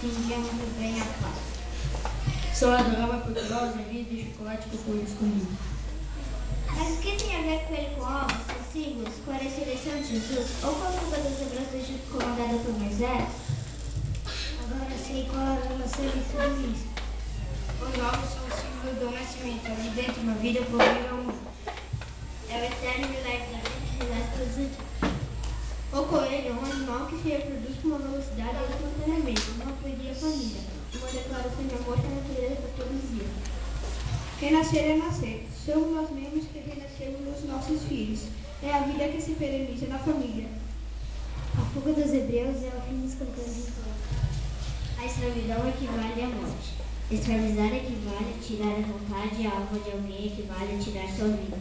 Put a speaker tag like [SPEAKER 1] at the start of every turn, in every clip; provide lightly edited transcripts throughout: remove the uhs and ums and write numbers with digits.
[SPEAKER 1] entendia muito bem a Páscoa.
[SPEAKER 2] Só adorava Portugal, azevido e chocolate com coelho escondido.
[SPEAKER 1] Mas o que tem a ver coelho com ovos, com símbolos, com a ressurreição de Jesus ou com a fuga das obras do Egito comandada por Moisés?
[SPEAKER 3] Agora sei qual a relação de tudo isso.
[SPEAKER 2] Os ovos são o símbolo do nascimento, ali dentro uma vida por vir ao mundo.
[SPEAKER 1] É o eterno milagre da vida que renasce todos os dias. O coelho é um animal que se reproduz com uma velocidade espontaneamente, uma poesia família, uma declaração de amor à natureza para todos os dias.
[SPEAKER 3] Renascer é nascer. Somos nós mesmos que renascemos nos nossos filhos. É a vida que se pereniza na família.
[SPEAKER 1] A fuga dos hebreus é o fim dos cantores de todos. A escravidão equivale à morte. Escravizar equivale a tirar a vontade e a alma de alguém, equivale a tirar sua vida.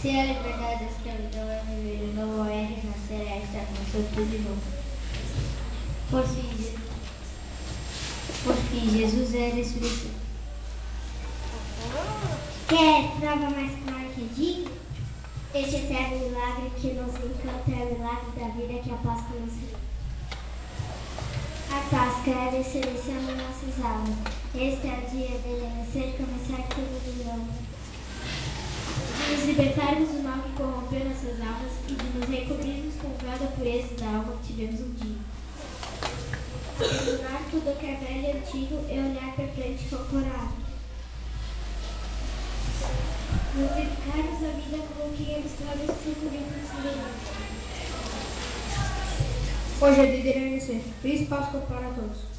[SPEAKER 1] Se a liberdade da escravidão é viver não é renascer, é estar com seu tudo de novo. Por fim, Jesus é a ressurreição. Quer prova mais clara que digna? Este eterno milagre que nos encanta é o milagre da vida que a Páscoa nos dá. A Páscoa é a ressurreição de nossas almas. Este é o dia de renascer, começar tudo de novo. De nos libertarmos do mal que corrompeu nossas almas e de nos recobrirmos com o véu da pureza da alma que tivemos um dia. Abandonar tudo que é velho e antigo e olhar para frente com coragem. Nos dedicarmos à vida como quem abstrai os 5 livros de livro.
[SPEAKER 3] Hoje é dia de renascer. Feliz Páscoa para todos.